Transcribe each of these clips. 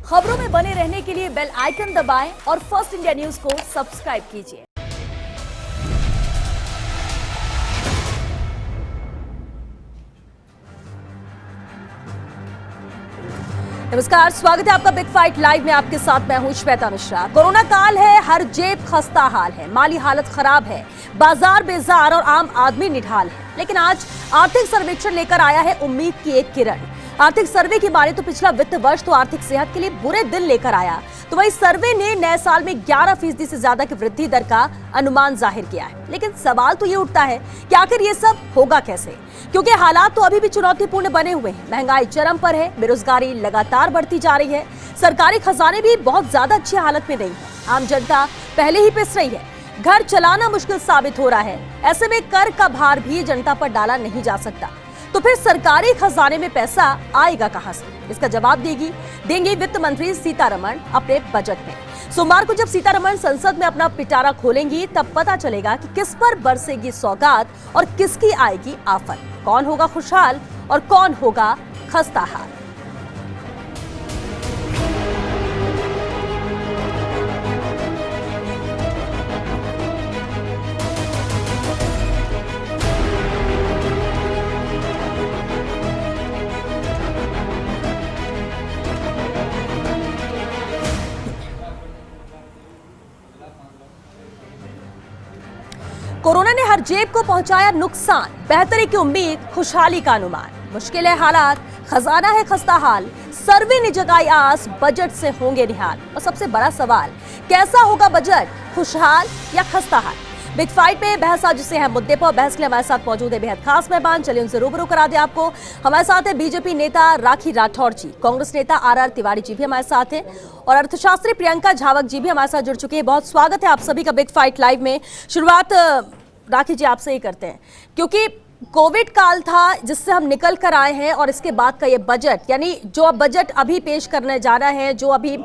खबरों में बने रहने के लिए बेल आइकन दबाएं और फर्स्ट इंडिया न्यूज को सब्सक्राइब कीजिए। नमस्कार, स्वागत है आपका बिग फाइट लाइव में। आपके साथ मैं हूं श्वेता मिश्रा। कोरोना काल है, हर जेब खस्ता हाल है, माली हालत खराब है, बाजार बेजार और आम आदमी निढाल है। लेकिन आज आर्थिक सर्वेक्षण लेकर आया है उम्मीद की एक किरण। आर्थिक सर्वे की माने तो पिछला वित्त वर्ष तो आर्थिक सेहत के लिए बुरे दिन लेकर आया, तो वही सर्वे ने नए साल में 11% से ज्यादा की वृद्धि दर का अनुमान जाहिर किया है। लेकिन सवाल तो ये उठता है कि आखिर ये सब होगा कैसे, क्योंकि हालात तो अभी भी चुनौतीपूर्ण बने हुए हैं। महंगाई चरम पर है, बेरोजगारी लगातार बढ़ती जा रही है, सरकारी खजाने भी बहुत ज्यादा अच्छी हालत में नहीं है, आम जनता पहले ही पिस रही है, घर चलाना मुश्किल साबित हो रहा है। ऐसे में कर का भार भी जनता पर डाला नहीं जा सकता, तो फिर सरकारी खजाने में पैसा आएगा कहां से? इसका जवाब देंगी वित्त मंत्री सीतारमण अपने बजट में। सोमवार को जब सीतारमण संसद में अपना पिटारा खोलेंगी तब पता चलेगा कि किस पर बरसेगी सौगात और किसकी आएगी आफत, कौन होगा खुशहाल और कौन होगा खस्ताहाल। कोरोना ने हर जेब को पहुंचाया नुकसान, बेहतरी की उम्मीद, खुशहाली का अनुमान। मुश्किल है हालात, खजाना है खस्ताहाल, सर्वे ने जगाई आस, बजट से होंगे निहाल। और सबसे बड़ा सवाल, कैसा होगा बजट, खुशहाल या खस्ताहाल? बिग फाइट में बहस आज इसे अहम मुद्दे पर बहस के लिए हमारे साथ मौजूद है बेहद खास मेहमान। चलिए उनसे रूबरू करा दे आपको। हमारे साथ है बीजेपी नेता राखी राठौड़ जी, कांग्रेस नेता आर तिवारी जी भी हमारे साथ हैं और अर्थशास्त्री प्रियंका झावक जी भी हमारे साथ जुड़ चुके हैं। बहुत स्वागत है आप सभी का बिग फाइट लाइव में। शुरुआत राखी जी आपसे ही करते हैं, क्योंकि कोविड काल था जिससे हम निकल कर आए हैं और इसके बाद का ये बजट, यानी जो अब बजट अभी पेश करने जा रहा है, जो अभी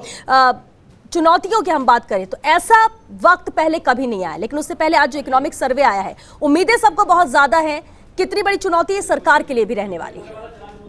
चुनौतियों की हम बात करें तो ऐसा वक्त पहले कभी नहीं आया। लेकिन उससे पहले आज जो इकोनॉमिक सर्वे आया है, उम्मीदें सबको बहुत ज्यादा हैं, कितनी बड़ी चुनौती है सरकार के लिए भी रहने वाली है?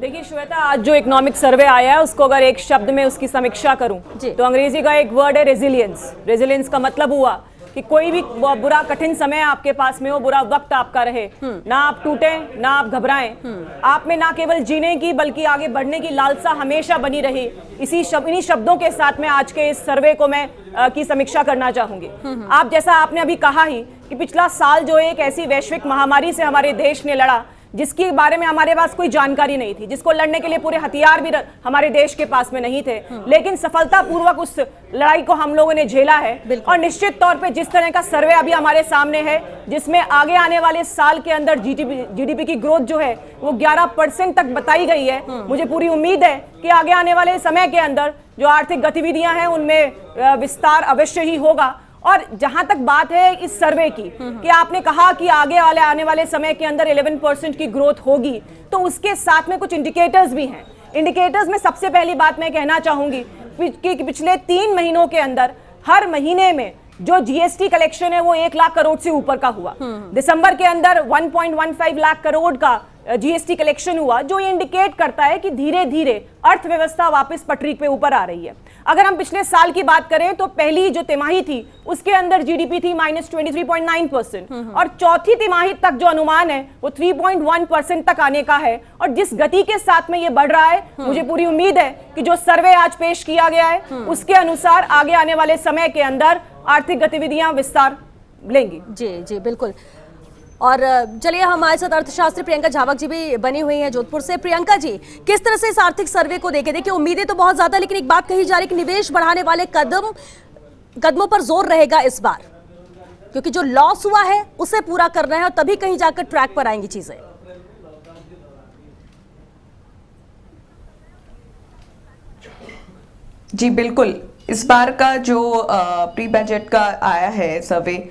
देखिए श्वेता, आज जो इकोनॉमिक सर्वे आया है उसको अगर एक शब्द में उसकी समीक्षा करूं तो अंग्रेजी का एक वर्ड है रेजिलियंस। रेजिलियंस का मतलब हुआ कि कोई भी बुरा कठिन समय आपके पास में हो, बुरा वक्त आपका रहे, ना आप टूटे, ना आप घबराएं, आप में ना केवल जीने की बल्कि आगे बढ़ने की लालसा हमेशा बनी रही। इन्हीं शब्दों के साथ में आज के इस सर्वे को मैं की समीक्षा करना चाहूंगी। आप जैसा आपने अभी कहा ही कि पिछला साल जो एक ऐसी वैश्विक महामारी से हमारे देश ने लड़ा जिसके बारे में हमारे पास कोई जानकारी नहीं थी, जिसको लड़ने के लिए पूरे हथियार भी हमारे देश के पास में नहीं थे, लेकिन सफलतापूर्वक उस लड़ाई को हम लोगों ने झेला है। और निश्चित तौर पे जिस तरह का सर्वे अभी हमारे सामने है, जिसमें आगे आने वाले साल के अंदर जीडीपी की ग्रोथ जो है वो 11% तक बताई गई है, मुझे पूरी उम्मीद है कि आगे आने वाले समय के अंदर जो आर्थिक गतिविधियां हैं उनमें विस्तार अवश्य ही होगा। और जहां तक बात है इस सर्वे की कि आपने कहा कि आने वाले समय के अंदर 11% की ग्रोथ होगी, तो उसके साथ में कुछ इंडिकेटर्स भी हैं। इंडिकेटर्स में सबसे पहली बात मैं कहना चाहूंगी कि पिछले 3 महीनों के अंदर हर महीने में जो जीएसटी कलेक्शन है वो 1 लाख करोड़ से ऊपर का हुआ। दिसंबर के अंदर 1.15 लाख करोड़ का जीएसटी कलेक्शन हुआ, जो ये इंडिकेट करता है कि धीरे धीरे अर्थव्यवस्था वापस पटरी पे ऊपर आ रही है। अगर हम पिछले साल की बात करें तो पहली जो तिमाही थी उसके अंदर जीडीपी थी -23.9% और चौथी तिमाही तक जो अनुमान है वो 3.1% तक आने का है। और जिस गति के साथ में ये बढ़ रहा है, मुझे पूरी उम्मीद है कि जो सर्वे आज पेश किया गया है उसके अनुसार आगे आने वाले समय के अंदर आर्थिक गतिविधियां विस्तार लेंगी। जी जी बिल्कुल। और चलिए हमारे साथ अर्थशास्त्री प्रियंका झावक जी भी बनी हुई हैं जोधपुर से। प्रियंका जी, किस तरह से इस आर्थिक सर्वे को देखें? देखिए उम्मीदें तो बहुत ज्यादा, लेकिन एक बात कही जा रही है कि निवेश बढ़ाने वाले कदमों पर जोर रहेगा इस बार, क्योंकि जो लॉस हुआ है उसे पूरा करना है और तभी कहीं जाकर ट्रैक पर आएंगी चीजें। जी बिल्कुल, इस बार का जो प्री बजट का आया है सर्वे,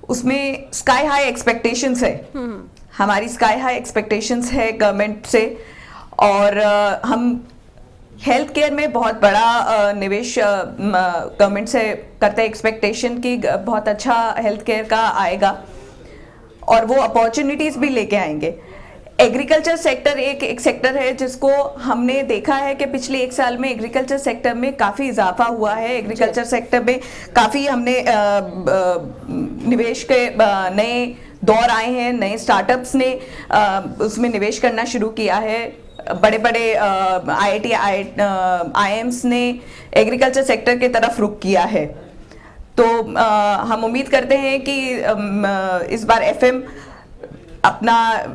उसमें स्काई हाई एक्सपेक्टेशंस है। हमारी स्काई हाई एक्सपेक्टेशंस है गवर्नमेंट से, और हम हेल्थ केयर में बहुत बड़ा निवेश गवर्नमेंट से करते हैं, एक्सपेक्टेशन की बहुत अच्छा हेल्थ केयर का आएगा और वो अपॉर्चुनिटीज भी लेके आएंगे। एग्रीकल्चर सेक्टर एक सेक्टर है जिसको हमने देखा है कि पिछले 1 साल में एग्रीकल्चर सेक्टर में काफी इजाफा हुआ है। एग्रीकल्चर सेक्टर में काफी हमने निवेश के नए दौर आए हैं, नए स्टार्टअप्स ने उसमें निवेश करना शुरू किया है। बड़े बड़े IIT IIMs ने एग्रीकल्चर सेक्टर की तरफ रुख किया है। तो हम उम्मीद करते हैं कि इस बार FM अपना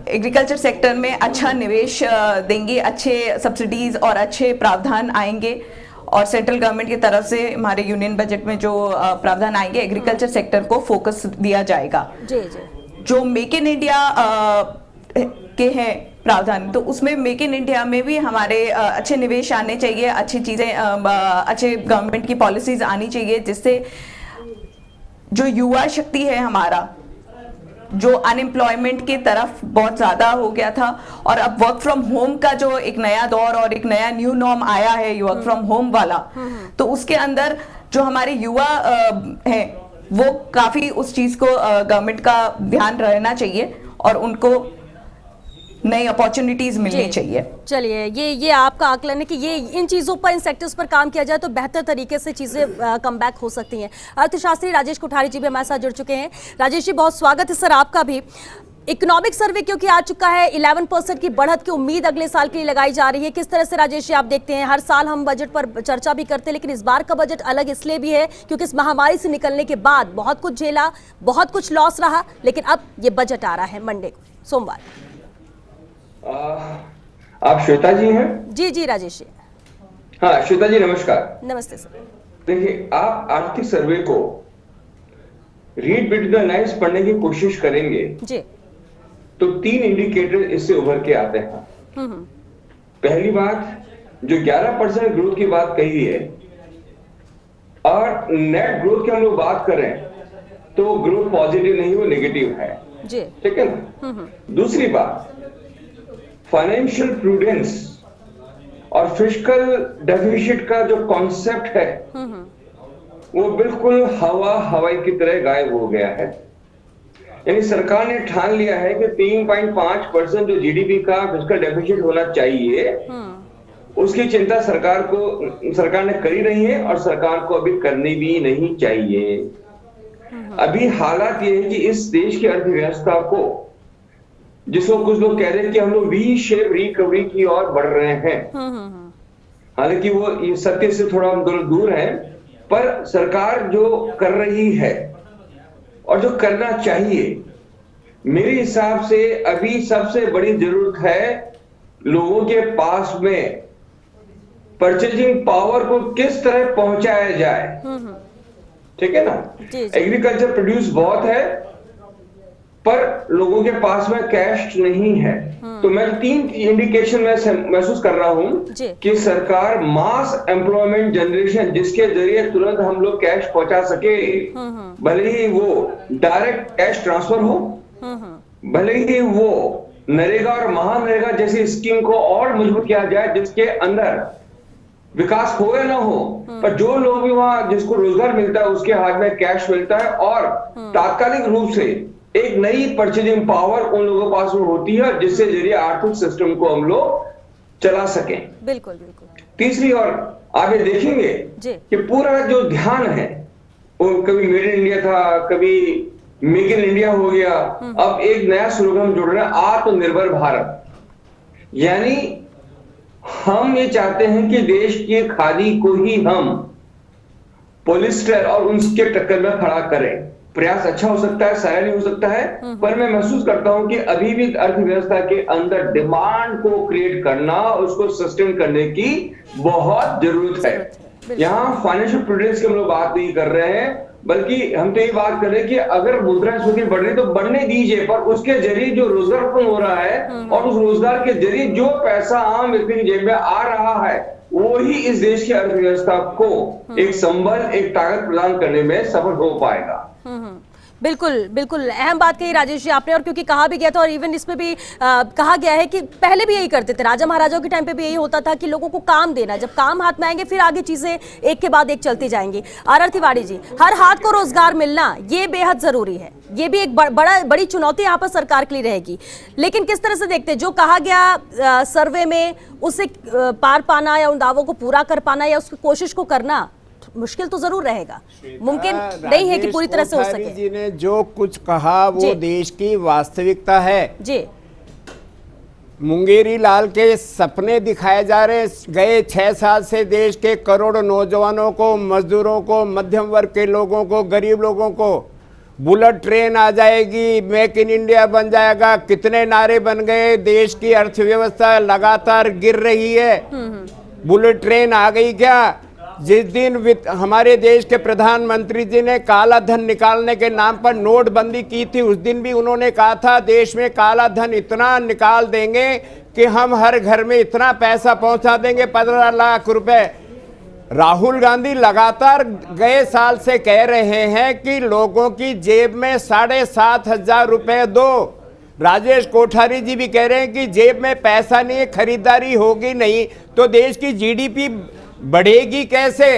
एग्रीकल्चर सेक्टर में अच्छा निवेश देंगे, अच्छे सब्सिडीज और अच्छे प्रावधान आएंगे और सेंट्रल गवर्नमेंट की तरफ से हमारे यूनियन बजट में जो प्रावधान आएंगे एग्रीकल्चर सेक्टर को फोकस दिया जाएगा। जी जी। जो मेक इन इंडिया के हैं प्रावधान, तो उसमें मेक इन इंडिया में भी हमारे अच्छे निवेश आने चाहिए, अच्छी चीजें, अच्छे गवर्नमेंट की पॉलिसीज आनी चाहिए, जिससे जो युवा शक्ति है हमारा, जो अनएम्प्लॉयमेंट की तरफ बहुत ज्यादा हो गया था और अब वर्क फ्रॉम होम का जो एक नया दौर और एक नया न्यू नॉर्म आया है वर्क फ्रॉम होम वाला, तो उसके अंदर जो हमारे युवा हैं वो काफी उस चीज को गवर्नमेंट का ध्यान रहना चाहिए और उनको नई अपॉर्चुनिटीज मिलनी चाहिए। चलिए, ये आपका आकलन है कि ये इन चीजों पर, इन सेक्टर्स पर काम किया जाए तो बेहतर तरीके से चीजें कम बैक हो सकती हैं। अर्थशास्त्री राजेश कोठारी जी भी हमारे साथ जुड़ चुके हैं। राजेश जी, बहुत स्वागत है सर आपका भी। इकोनॉमिक सर्वे क्योंकि आ चुका है, 11% की बढ़त की उम्मीद अगले साल के लिए लगाई जा रही है। किस तरह से राजेश जी आप देखते हैं? हर साल हम बजट पर चर्चा भी करते हैं, लेकिन इस बार का बजट अलग इसलिए भी है क्योंकि इस महामारी से निकलने के बाद बहुत कुछ झेला, बहुत कुछ लॉस रहा, लेकिन अब ये बजट आ रहा है मंडे को, सोमवार। आप श्वेता जी हैं? जी जी राजेश जी। हाँ श्वेता जी, नमस्कार। नमस्ते सर। देखिए, आप आर्थिक सर्वे को रीड बिटवीन द लाइन्स पढ़ने की कोशिश करेंगे जी, तो 3 इंडिकेटर इससे उभर के आते हैं। पहली बात, जो 11% ग्रोथ की बात कही है और नेट ग्रोथ की हम लोग बात करें तो ग्रोथ पॉजिटिव नहीं, वो नेगेटिव है जी, ठीक है ना। दूसरी बात, फाइनेंशियल प्रूडेंस और फिस्कल डेफिसिट का जो कॉन्सेप्ट है वो बिल्कुल हवाई की तरह गायब हो गया है। यानी सरकार ने ठान लिया है कि 3.5% जो GDP का फिस्कल डेफिसिट होना चाहिए, उसकी चिंता सरकार ने करी नहीं है और सरकार को अभी करनी भी नहीं चाहिए। अभी हालात ये है कि इस देश की अर्थव्यवस्था को, जिसको कुछ लोग कह रहे हैं कि हम लोग वी शेप रिकवरी की ओर बढ़ रहे हैं, हालांकि वो ये सत्य से थोड़ा हम दोनों दूर हैं, पर सरकार जो कर रही है और जो करना चाहिए, मेरे हिसाब से अभी सबसे बड़ी जरूरत है लोगों के पास में परचेजिंग पावर को किस तरह पहुंचाया जाए, ठीक है ना। एग्रीकल्चर प्रोड्यूस बहुत है पर लोगों के पास में कैश नहीं है। तो मैं 3 इंडिकेशन में महसूस कर रहा हूं कि सरकार मास एम्प्लॉयमेंट जनरेशन, जिसके जरिए तुरंत हम लोग कैश पहुंचा सके, भले ही वो डायरेक्ट कैश ट्रांसफर हो, भले ही वो नरेगा और महानरेगा जैसी स्कीम को और मजबूत किया जाए जिसके अंदर विकास हो या ना हो, पर जो लोग भी वहां जिसको रोजगार मिलता है उसके हाथ में कैश मिलता है और तात्कालिक रूप से एक नई परचेजिंग पावर उन लोगों के पास में होती है जिससे जरिए आर्थिक सिस्टम को हम लोग चला सकें। बिल्कुल बिल्कुल। तीसरी और आगे देखेंगे कि पूरा जो ध्यान है वो कभी मेड इन इंडिया था, कभी मेक इन इंडिया हो गया, अब एक नया स्लोगन जोड़ रहे हैं, आत्मनिर्भर भारत। यानी हम ये चाहते हैं कि देश की खादी को ही हम पॉलिस्टर और उसके टक्कर में खड़ा करें। प्रयास अच्छा हो सकता है, साया नहीं हो सकता है, पर मैं महसूस करता हूं कि अभी भी अर्थव्यवस्था के अंदर डिमांड को क्रिएट करना, उसको सस्टेन करने की बहुत जरूरत है। यहाँ फाइनेंशियल प्रूडेंस की हम लोग बात नहीं कर रहे हैं, बल्कि हम तो ये बात कर रहे हैं कि अगर मुद्रास्फीति बढ़ रही तो बढ़ने दीजिए, पर उसके जरिए जो रोजगार उत्पन्न हो रहा है और उस रोजगार के जरिए जो पैसा आम व्यक्ति की जेब में आ रहा है, वो ही इस देश की अर्थव्यवस्था को एक संबल, एक ताकत प्रदान करने में सफल हो पाएगा। बिल्कुल बिल्कुल अहम बात कही राजेश जी आपने, और क्योंकि कहा भी गया था और इवन इसमें भी कहा गया है कि पहले भी यही करते थे, राजा महाराजाओं के टाइम पे भी यही होता था कि लोगों को काम देना, जब काम हाथ में आएंगे फिर आगे चीजें एक के बाद एक चलती जाएंगी। आर तिवारी जी, हर हाथ को रोजगार मिलना ये बेहद जरूरी है, ये भी एक बड़ी चुनौती यहाँ पर सरकार के लिए रहेगी, लेकिन किस तरह से देखते हैं जो कहा गया सर्वे में उसे पार पाना या उन दावों को पूरा कर पाना या उसकी कोशिश को करना मुश्किल तो जरूर रहेगा, मुमकिन नहीं है कि पूरी तरह से हो सके। जी ने जो कुछ कहा वो देश की वास्तविकता है जी। मुंगेरी लाल के सपने दिखाए जा रहे, गए 6 साल से देश के करोड़ों नौजवानों को, मजदूरों को, मध्यम वर्ग के लोगों को, गरीब लोगों को बुलेट ट्रेन आ जाएगी, मेक इन इंडिया बन जाएगा, कितने नारे बन गए, देश की अर्थव्यवस्था लगातार गिर रही है। बुलेट ट्रेन आ गई क्या? जिस दिन हमारे देश के प्रधानमंत्री जी ने काला धन निकालने के नाम पर नोटबंदी की थी, उस दिन भी उन्होंने कहा था देश में काला धन इतना निकाल देंगे कि हम हर घर में इतना पैसा पहुंचा देंगे, 15 लाख रुपए। राहुल गांधी लगातार गए साल से कह रहे हैं कि लोगों की जेब में 7,500 रुपए दो। राजेश कोठारी जी भी कह रहे हैं कि जेब में पैसा नहीं है, खरीदारी होगी नहीं तो देश की जीडीपी बढ़ेगी कैसे?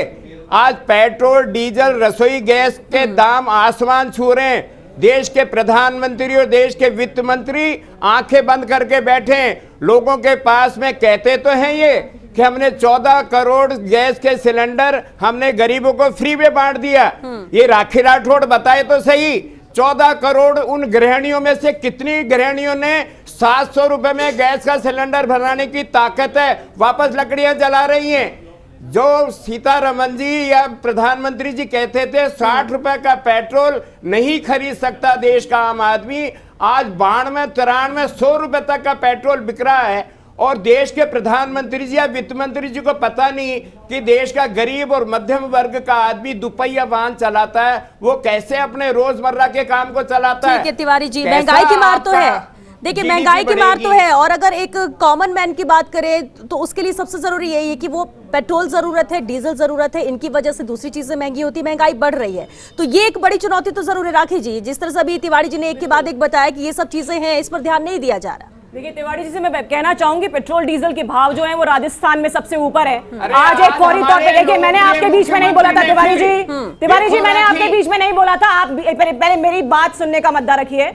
आज पेट्रोल, डीजल, रसोई गैस के दाम आसमान छू रहे हैं। देश के प्रधानमंत्री और देश के वित्त मंत्री आंखें बंद करके बैठे हैं। लोगों के पास में कहते तो हैं ये कि हमने 14 करोड़ गैस के सिलेंडर हमने गरीबों को फ्री में बांट दिया। ये राखी राठौड़ बताए तो सही, 14 करोड़ उन गृहिणियों में से कितनी गृहिणियों ने 700 रुपए में गैस का सिलेंडर भराने की ताकत है, वापस लकड़ियां जला रही हैं। जो सीतारमन जी या प्रधानमंत्री जी कहते थे 60 रुपए का पेट्रोल नहीं खरीद सकता देश का आम आदमी, आज 92, 93, 100 रुपए तक का पेट्रोल बिक रहा है। और देश के प्रधानमंत्री जी या वित्त मंत्री जी को पता नहीं कि देश का गरीब और मध्यम वर्ग का आदमी दुपहिया वाहन चलाता है, वो कैसे अपने रोजमर्रा के काम को चलाता है। ठीक है तिवारी जी, महंगाई की मार तो है, देखिए महंगाई की मार तो है, और अगर एक कॉमन मैन की बात करें तो उसके लिए सबसे जरूरी यही है कि वो पेट्रोल जरूरत है, डीजल जरूरत है, इनकी वजह से दूसरी चीजें महंगी होती है, महंगाई बढ़ रही है, तो ये एक बड़ी चुनौती तो जरूर है। राखी जी, जिस तरह से अभी तिवारी जी ने एक के बाद एक बताया कि ये सब चीजें हैं, इस पर ध्यान नहीं दिया जा रहा। देखिए तिवारी जी से मैं कहना चाहूंगी, पेट्रोल डीजल के भाव जो हैं वो राजस्थान में सबसे ऊपर है। आज एक फौरी तौर पे देखिए, मैंने आपके बीच में नहीं बोला था तिवारी जी मैंने आपके बीच में नहीं बोला था, आप पहले मेरी बात सुनने का मद्दा रखिए।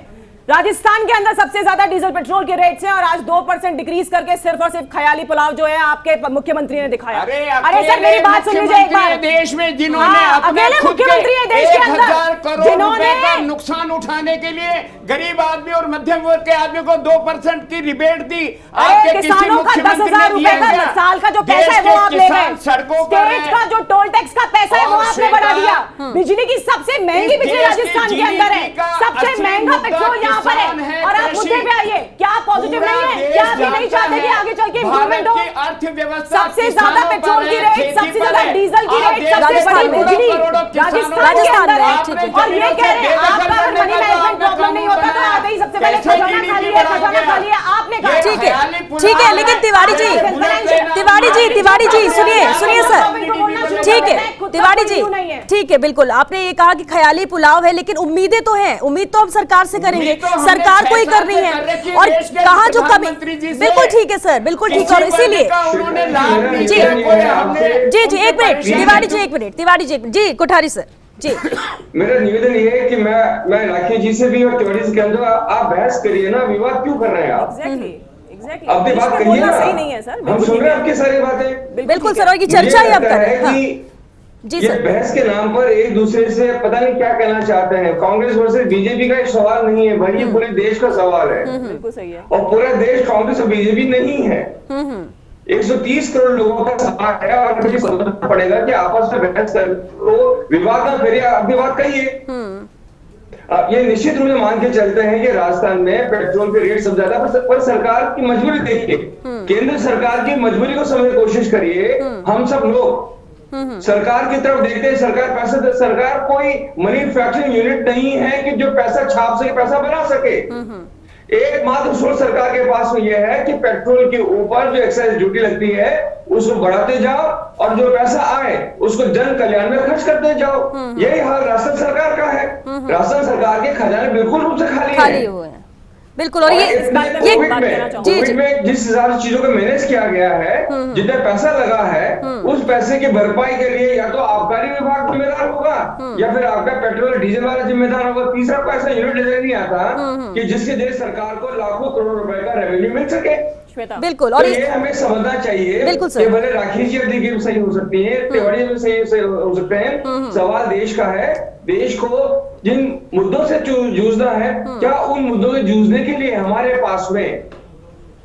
राजस्थान के अंदर सबसे ज्यादा डीजल पेट्रोल के रेट्स हैं और आज 2% डिक्रीज करके सिर्फ और सिर्फ ख्याली पुलाव जो है आपके मुख्यमंत्री ने दिखाया। अरे सर मेरी बात सुन लीजिए एक बार। देश में जिन्होंने अकेले मुख्यमंत्री है देश के अंदर 1,000 करोड़ रुपए का नुकसान उठाने के लिए गरीब आदमी और मध्यम वर्ग के आदमी को 2% की रिबेट दी। किसानों का 10,000 रुपए का साल का जो पैसा है वो आप ले गए, स्टेट का जो टोल टैक्स का पैसा है वो आपने बढ़ा दिया, बिजली की सबसे महंगी बिजली राजस्थान के अंदर है, सबसे महंगा पेट्रोल यहाँ पर है, और आप मुद्दे पे आइए, क्या आप पॉजिटिव नहीं है? क्या आप ये नहीं चाहते कि आगे चल के इंप्रूवमेंट हो? अर्थव्यवस्था सबसे ज्यादा पेट्रोल की रेट, सबसे ज्यादा डीजल की रेट, सबसे बड़ी बिजली राजस्थान के अंदर है, और ये कह रहे हैं आपका अगर मनी मैनेजमेंट प्रॉब्लम नहीं होता तो आते ही सबसे पहले खजाना खाली है, खजाना खाली है, आपने कहा। ठीक है, लेकिन तिवारी जी सुनिए सर, ठीक है तिवारी जी, ठीक है बिल्कुल, आपने ये कहा कि ख्याली पुलाव है, लेकिन उम्मीदें तो हैं, उम्मीद तो हम सरकार से करेंगे, सरकार को ही करनी है, और कहा जो कभी, बिल्कुल ठीक है सर, बिल्कुल ठीक है, और इसीलिए जी एक मिनट तिवारी जी कोठारी सर जी, मेरा निवेदन ये है कि मैं राखी जी से भी और तिवारी से कहूंगा, आप बहस करिए ना, विवाद क्यों कर रहे हैं आप? अपनी बात करिए ना, सही नहीं है सर, हम सुन रहे हैं आपकी सारी बातें। बिल्कुल सर, और ये चर्चा ही अब कर रहे हैं ये बहस के नाम पर एक दूसरे से पता नहीं क्या कहना चाहते हैं। कांग्रेस वर्सेस बीजेपी का एक सवाल नहीं है भाई, ये पूरे देश का सवाल है, बिल्कुल सही है, और पूरा देश कांग्रेस और बीजेपी नहीं है। 130 करोड़ लोगों का सवाल है, और मुझे समझना पड़ेगा कि आपस में बहस कर तो विवाद ना करिए, अपनी बात कहिए। ये निश्चित रूप से मान के चलते हैं कि राजस्थान में पेट्रोल के रेट सब ज्यादा, पर सरकार की मजबूरी देखिए, केंद्र सरकार की मजबूरी को समझने की कोशिश करिए। हम सब लोग सरकार की तरफ देखते हैं, सरकार पैसा दे, सरकार कोई मैन्युफैक्चरिंग यूनिट नहीं है कि जो पैसा छाप सके, पैसा बना सके। एकमात्र सोच सरकार के पास में यह है कि पेट्रोल के ऊपर जो एक्साइज ड्यूटी लगती है उसको बढ़ाते जाओ और जो पैसा आए उसको जन कल्याण में खर्च करते जाओ। यही हाल राजस्थान सरकार का है। राजस्थान सरकार के खजाने बिल्कुल रूप से खाली हुए हैं। बिल्कुल। और ये कोविड में जिस हिसाब से चीजों को मैनेज किया गया है, जितना पैसा लगा है उस पैसे की भरपाई के लिए या तो आबकारी विभाग जिम्मेदार होगा या फिर आपका पेट्रोल डीजल वाला जिम्मेदार होगा। तीसरा पैसा यूनिट नजर नहीं आता कि जिसके जरिए सरकार को लाखों करोड़ रुपए का रेवेन्यू मिल सके। बिल्कुल। और ये हमें समझना चाहिए कि भले राखी जी अवधि की सही हो सकती है, तिवाड़ी भी सही हो सकते हैं, सवाल देश का है। देश को जिन मुद्दों से जूझना है, क्या उन मुद्दों से जूझने के लिए हमारे पास में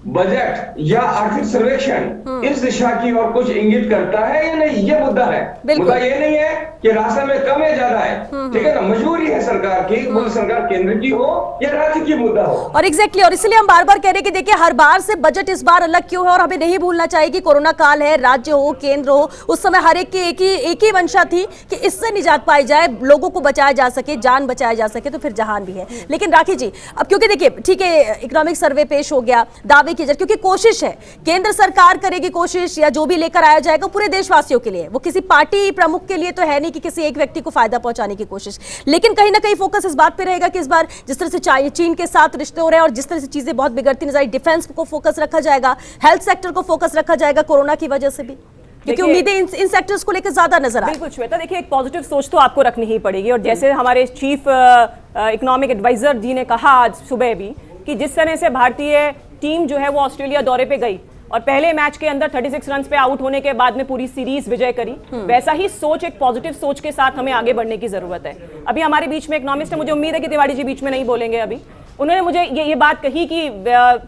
बजट या आर्थिक सर्वेक्षण इस दिशा की और कुछ इंगित करता है या नहीं, ये मुद्दा है। मुद्दा ये नहीं है कि रास्ते में कम है ज्यादा है, ठीक है ना, मजबूरी है सरकार की, वो सरकार केंद्र की हो या राज्य की मुद्दा हो। और एग्जैक्टली और इसलिए हम बार बार कह रहे हैं कि देखिए हर बार से बजट इस बार अलग क्यों है। और हमें नहीं भूलना चाहिए कि कोरोना काल है, राज्य हो केंद्र हो, उस समय हर एक की एक ही मंशा थी कि इससे निजात पाई जाए, लोगों को बचाया जा सके, जान बचाया जा सके, तो फिर जहान भी है। लेकिन राखी जी अब क्योंकि देखिए ठीक है इकोनॉमिक सर्वे पेश हो गया, दावे की जाए, क्योंकि कोशिश है केंद्र सरकार करेगी कोशिश या जो भी लेकर आया जाएगा पूरे देशवासियों के लिए, वो किसी पार्टी प्रमुख के लिए तो है नहीं कि किसी एक व्यक्ति को फायदा पहुंचाने की कोशिश। लेकिन कहीं ना कहीं फोकस इस बात पे रहेगा कि इस बार जिस तरह से चीन के साथ रिश्ते हो रहे हैं और जिस तरह से चीजें बहुत बिगड़ती नजर आई, डिफेंस को फोकस रखा जाएगा, हेल्थ सेक्टर को फोकस रखा जाएगा कोरोना की वजह से भी, क्योंकि उम्मीदें इन सेक्टर्स को लेकर ज्यादा नजर आए। बिल्कुल श्वेता, देखिए एक पॉजिटिव सोच तो आपको रखनी ही पड़ेगी। और जैसे हमारे चीफ इकोनॉमिक एडवाइजर जी ने कहा आज सुबह भी कि जिस तरह से भारतीय टीम जो है वो ऑस्ट्रेलिया दौरे पे गई और पहले मैच के अंदर 36 रन पे आउट होने के बाद में पूरी सीरीज विजय करी, वैसा ही सोच, एक पॉजिटिव सोच के साथ हमें आगे बढ़ने की जरूरत है। अभी हमारे बीच में इकोनॉमिस्ट है, मुझे उम्मीद है कि तिवाड़ी जी बीच में नहीं बोलेंगे अभी, उन्होंने मुझे ये बात कही कि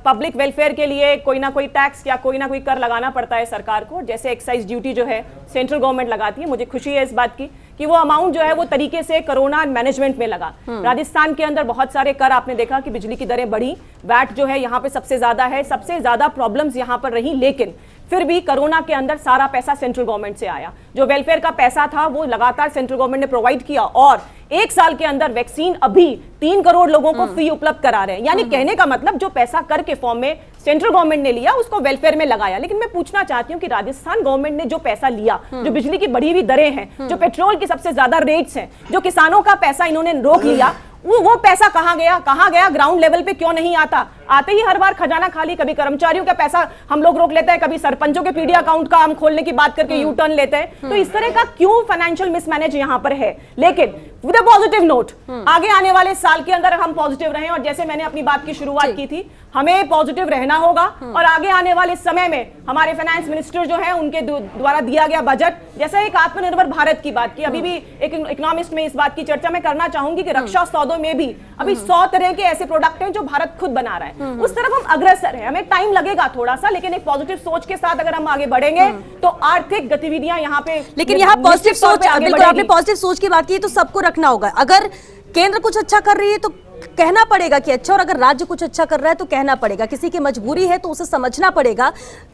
पब्लिक वेलफेयर के लिए कोई ना कोई टैक्स या कोई ना कोई कर लगाना पड़ता है सरकार को। जैसे एक्साइज ड्यूटी जो है सेंट्रल गवर्नमेंट लगाती है, मुझे खुशी है इस बात की कि वो अमाउंट जो है वो तरीके से कोरोना मैनेजमेंट में लगा। राजस्थान के अंदर बहुत सारे कर आपने देखा कि बिजली की दरें बढ़ी, वैट जो है यहाँ पे सबसे ज्यादा है, सबसे ज्यादा प्रॉब्लम्स यहाँ पर रही, लेकिन फिर भी कोरोना के अंदर सारा पैसा सेंट्रल गवर्नमेंट से आया। जो वेलफेयर का पैसा था वो लगातार सेंट्रल गवर्नमेंट ने प्रोवाइड किया और एक साल के अंदर वैक्सीन अभी 3 करोड़ लोगों को फ्री उपलब्ध करा रहे हैं। यानी कहने का मतलब जो पैसा कर के फॉर्म में सेंट्रल गवर्नमेंट ने लिया उसको वेलफेयर में लगाया। लेकिन मैं पूछना चाहती हूं कि राजस्थान गवर्नमेंट ने जो पैसा लिया, जो बिजली की बढ़ी हुई दरें हैं, जो पेट्रोल की सबसे ज्यादा रेट्स हैं, जो किसानों का पैसा इन्होंने रोक लिया, वो पैसा कहां गया? ग्राउंड लेवल पे क्यों नहीं आता? आते ही हर बार खजाना खाली, कभी कर्मचारियों का पैसा हम लोग रोक लेते हैं, कभी सरपंचों के पीडी अकाउंट का हम खोलने की बात करके यू टर्न लेते हैं। तो इस तरह का क्यों फाइनेंशियल मिसमैनेज यहां पर है? लेकिन विद अ पॉजिटिव नोट, आगे आने वाले साल के अंदर हम पॉजिटिव रहें और जैसे मैंने अपनी बात की शुरुआत की थी, हमें पॉजिटिव रहना होगा और आगे आने वाले समय में हमारे फाइनेंस मिनिस्टर जो है उनके द्वारा दिया गया बजट, जैसे एक आत्मनिर्भर भारत की बात की, अभी भी एक इकोनॉमिस्ट में इस बात की चर्चा मैं करना चाहूंगी कि रक्षा सौदों में भी अभी 100 तरह के ऐसे प्रोडक्ट हैं जो भारत खुद बना रहा है, उस तरफ हम अग्रसर हैं। हमें टाइम लगेगा थोड़ा सा, लेकिन एक पॉजिटिव सोच के साथ अगर हम आगे बढ़ेंगे तो आर्थिक गतिविधियां यहाँ पे, लेकिन यहाँ पॉजिटिव सोच, बिल्कुल आपने पॉजिटिव सोच की बात की, तो सबको रखना होगा। अगर केंद्र कुछ अच्छा कर रही है तो कहना पड़ेगा कि अच्छा, और अगर राज्य कुछ अच्छा कर रहा है तो कहना पड़ेगा, किसी की मजबूरी है तो उसे समझना पड़ेगा।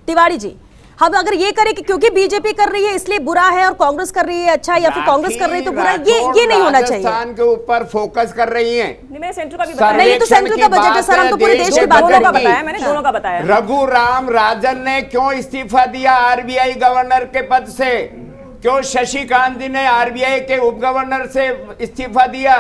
तिवाड़ी जी, हम अगर ये करें कि क्योंकि बीजेपी कर रही है इसलिए बुरा है और कांग्रेस कर रही है अच्छा, या फिर कांग्रेस कर रही है तो बुरा, ये नहीं होना चाहिए। राजस्थान के ऊपर फोकस कर रही हैं। मैंने सेंट्रल का भी बताया, नहीं तो सेंट्रल का बजट है सर, हम तो पूरे देश की बात कर रहे हैं। मैंने दोनों का बताया। रघुराम राजन ने क्यों इस्तीफा दिया आरबीआई गवर्नर के पद से? क्यों शशिकांत जी ने आरबीआई के उप गवर्नर से इस्तीफा दिया?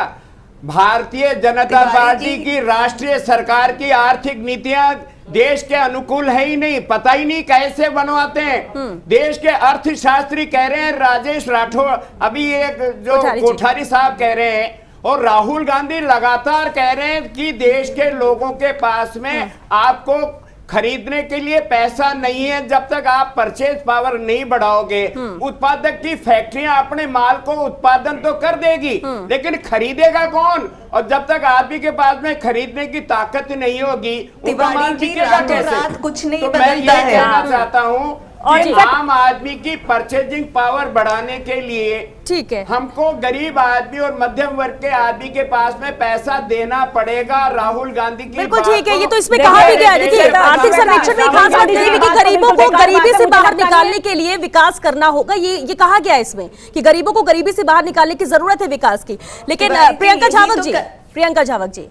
भारतीय जनता पार्टी की राष्ट्रीय सरकार की आर्थिक नीतियां देश के अनुकूल है ही नहीं, पता ही नहीं कैसे बनवाते हैं। देश के अर्थशास्त्री कह रहे हैं, राजेश राठौर, अभी एक जो कोठारी साहब कह रहे हैं, और राहुल गांधी लगातार कह रहे हैं कि देश के लोगों के पास में आपको खरीदने के लिए पैसा नहीं है। जब तक आप परचेज पावर नहीं बढ़ाओगे, उत्पादक की फैक्ट्रियां अपने माल को उत्पादन तो कर देगी, लेकिन खरीदेगा कौन? और जब तक आदमी के पास में खरीदने की ताकत नहीं होगी, उनका माल बिकेगा कैसे? कुछ नहीं तो मैं ये कहना चाहता हूँ और आम आदमी की परचेजिंग पावर बढ़ाने के लिए ठीक है, हमको गरीब आदमी और मध्यम वर्ग के आदमी के पास में पैसा देना पड़ेगा। राहुल गांधी की बिल्कुल ठीक है, ये तो इसमें कहा भी गया। देखिए आर्थिक सर्वेक्षण में खास बात यह है कि गरीबों को गरीबी से बाहर निकालने के लिए विकास करना होगा, ये कहा गया इसमें कि गरीबों को गरीबी से बाहर निकालने की जरूरत है विकास की। लेकिन प्रियंका झावक जी,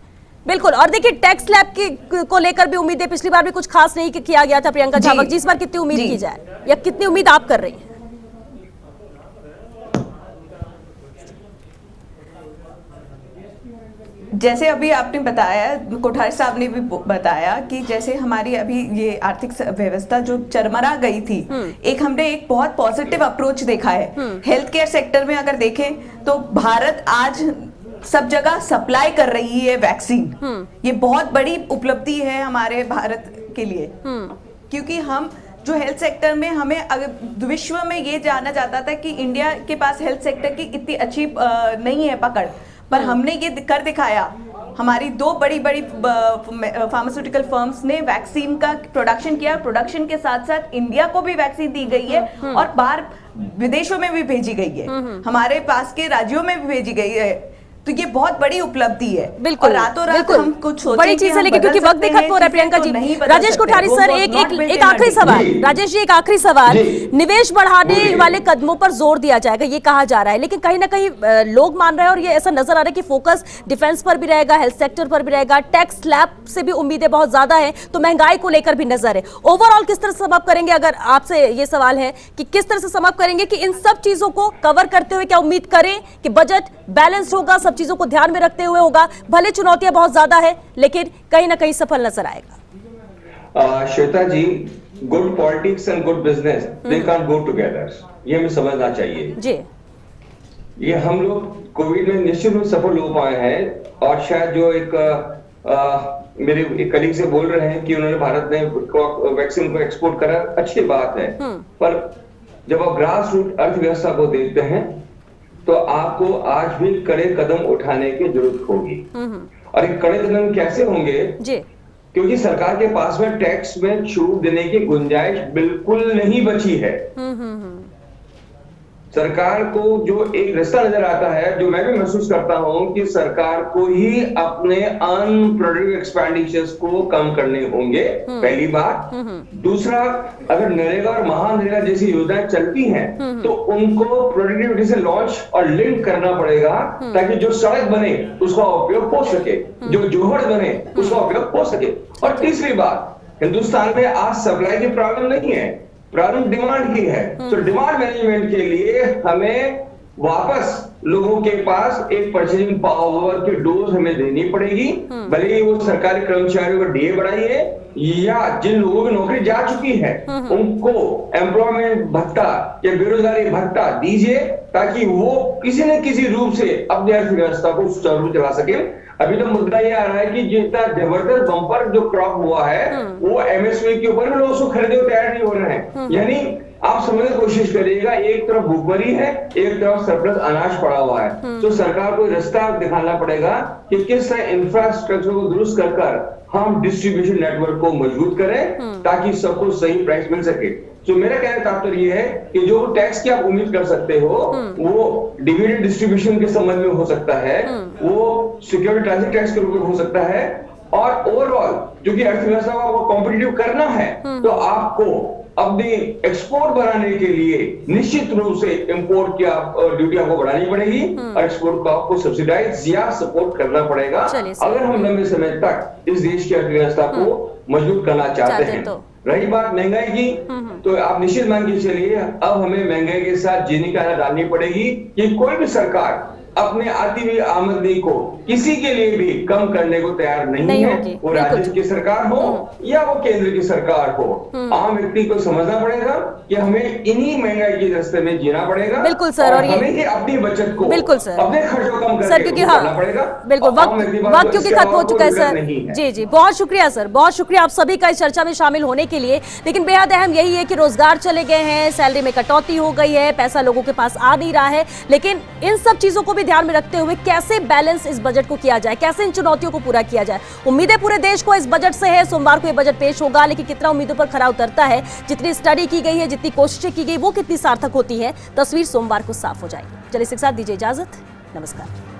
बिल्कुल। और देखिए टैक्स स्लैब को लेकर भी उम्मीदें पिछली बार भी कुछ खास नहीं किया गया था प्रियंका झावक जी, इस बार कितनी उम्मीद की जाए या कितनी उम्मीद आप कर रही हैं? जैसे अभी आपने बताया, कोठारी साहब ने भी बताया कि जैसे हमारी अभी ये आर्थिक व्यवस्था जो चरमरा गई थी, हमने एक बहुत पॉजिटिव अप्रोच देखा है। हेल्थ केयर सेक्टर में अगर देखें तो भारत आज सब जगह सप्लाई कर रही है वैक्सीन। ये बहुत बड़ी उपलब्धि है हमारे भारत के लिए, क्योंकि हम जो हेल्थ सेक्टर में हमें अगर विश्व में ये जाना जाता था कि इंडिया के पास हेल्थ सेक्टर की इतनी अच्छी नहीं है पकड़, पर हमने ये कर दिखाया। हमारी दो बड़ी बड़ी फार्मास्यूटिकल फर्म्स ने वैक्सीन का प्रोडक्शन किया, प्रोडक्शन के साथ साथ इंडिया को भी वैक्सीन दी गई है और बाहर विदेशों में भी भेजी गई है, हमारे पास के राज्यों में भी भेजी गई है। तो ये बहुत बड़ी उपलब्धि है। बिल्कुल, और रातों रात हम कुछ सोचें बड़ी चीज है, लेकिन क्योंकि वक्त भी खत्म हो रहा है प्रियंका जी। राजेश कोठारी सर, एक आखिरी सवाल, राजेश जी एक आखिरी सवाल। निवेश बढ़ाने वाले कदमों पर जोर दिया जाएगा ये कहा जा रहा है, लेकिन कहीं ना कहीं लोग मान रहे हैं और ये ऐसा नजर आ रहा है कि फोकस डिफेंस पर भी रहेगा, हेल्थ सेक्टर पर भी रहेगा, टैक्स स्लैब से भी उम्मीदें बहुत ज्यादा है, तो महंगाई को लेकर भी नजर है। ओवरऑल किस तरह से सम अप करेंगे, अगर आपसे ये सवाल है कि किस तरह से सम अप करेंगे कि इन सब चीजों को कवर करते हुए क्या उम्मीद करें कि बजट बैलेंस्ड होगा, सब चीजों को ध्यान में रखते हुए होगा, भले चुनौतियां बहुत ज्यादा है लेकिन कहीं ना कहीं सफल नजर आएगा? Shweta ji, good politics and good business they can't go together, ये हमें समझना चाहिए जी। ये हम लोग कोविड में निश्चित रूप से सफल हो पाए हैं, और शायद जो मेरे एक कलीग से बोल रहे हैं कि उन्होंने भारत ने वैक्सीन को एक्सपोर्ट करा, अच्छी बात है, पर जब आप ग्रास रूट अर्थव्यवस्था को देखते हैं तो आपको आज भी कड़े कदम उठाने की जरूरत होगी। और ये कड़े कदम कैसे होंगे जी? क्योंकि सरकार के पास में टैक्स में छूट देने की गुंजाइश बिल्कुल नहीं बची है। सरकार को जो एक रास्ता नजर आता है, जो मैं भी महसूस करता हूं, कि सरकार को ही अपने अनप्रोडक्टिव एक्सपेंडिचर्स को कम करने होंगे, पहली बात। दूसरा, अगर नरेगा और महानरेगा जैसी योजनाएं चलती हैं तो उनको प्रोडक्टिविटी से लॉन्च और लिंक करना पड़ेगा, ताकि जो सड़क बने उसका उपयोग हो सके, जो जोहड़ बने उसका उपयोग हो सके। और तीसरी बात, हिंदुस्तान में आज सप्लाई की प्रॉब्लम नहीं है, प्रॉब्लम डिमांड की है। तो डिमांड मैनेजमेंट के लिए हमें वापस लोगों के पास एक परचेजिंग पावर की डोज हमें देनी पड़ेगी, भले ही वो सरकारी कर्मचारियों का डीए बढ़ाइए या जिन लोगों की नौकरी जा चुकी है उनको एम्प्लॉयमेंट भत्ता या बेरोजगारी भत्ता दीजिए, ताकि वो किसी न किसी रूप से अपनी अर्थव्यवस्था को सुचारू चला सके। अभी तो मुद्दा ये आ रहा है कि जितना जबरदस्त बम्पर जो क्रॉप हुआ है वो एमएसपी के ऊपर भी लोग उसको खरीदने को तैयार नहीं हो रहे हैं। यानी आप समझने की कोशिश करिएगा, एक तरफ भूखमरी है, एक तरफ सरप्लस अनाज पड़ा हुआ है। तो सरकार को रास्ता दिखाना पड़ेगा कि किस तरह इंफ्रास्ट्रक्चर को दुरुस्त कर हम डिस्ट्रीब्यूशन नेटवर्क को मजबूत करें, ताकि सबको सही प्राइस मिल सके। तो मेरा कहने का तात्पर्य ये है कि जो टैक्स की आप उम्मीद कर सकते हो वो डिविडेंड डिस्ट्रीब्यूशन के संबंध में हो सकता है, वो सिक्योरिटी ट्रांजिट टैक्स के रूप में हो सकता है, और ओवरऑल क्योंकि अर्थव्यवस्था को कॉम्पिटिटिव करना है तो आपको अपनी एक्सपोर्ट बढ़ाने के लिए निश्चित रूप से इंपोर्ट की ड्यूटी आपको बढ़ानी पड़ेगी और एक्सपोर्ट को आपको सब्सिडाइज या सपोर्ट करना पड़ेगा, अगर हम लंबे समय तक इस देश की अर्थव्यवस्था को मजबूत करना चाहते हैं। रही बात महंगाई की, तो आप निश्चित मान के चलिए अब हमें महंगाई के साथ जीने का डालनी पड़ेगी कि कोई भी सरकार अपने आती हुई आमदनी को किसी के लिए भी कम करने को तैयार नहीं है, वो राज्य की सरकार हो या वो केंद्र की सरकार हो। आम व्यक्ति को समझना पड़ेगा कि हमें इन्हीं महंगाई के रास्ते में जीना पड़ेगा। बिल्कुल सर, और हमें ही अपनी बचत को, बिल्कुल सर, अपने खर्चों को कम सर, क्योंकि करना पड़ेगा। बिल्कुल वक्त क्योंकि खत्म हो चुका है सर। जी जी, बहुत शुक्रिया सर, बहुत शुक्रिया आप सभी का इस चर्चा में शामिल होने के लिए। लेकिन बेहद अहम यही है कि रोजगार चले गए हैं, सैलरी में कटौती हो गई है, पैसा लोगों के पास आ नहीं रहा है, लेकिन इन सब चीजों को भी ध्यान में रखते हुए कैसे बैलेंस इस बजट को किया जाए, कैसे इन चुनौतियों को पूरा किया जाए। उम्मीदें पूरे देश को इस बजट से है, सोमवार को ये बजट पेश होगा, लेकिन कितना उम्मीदों पर खरा उतरता है, जितनी स्टडी की गई है, जितनी कोशिशें की गई, वो कितनी सार्थक होती है, तस्वीर सोमवार को साफ हो जाएगी। चलिए इसके साथ दीजिए इजाजत, नमस्कार।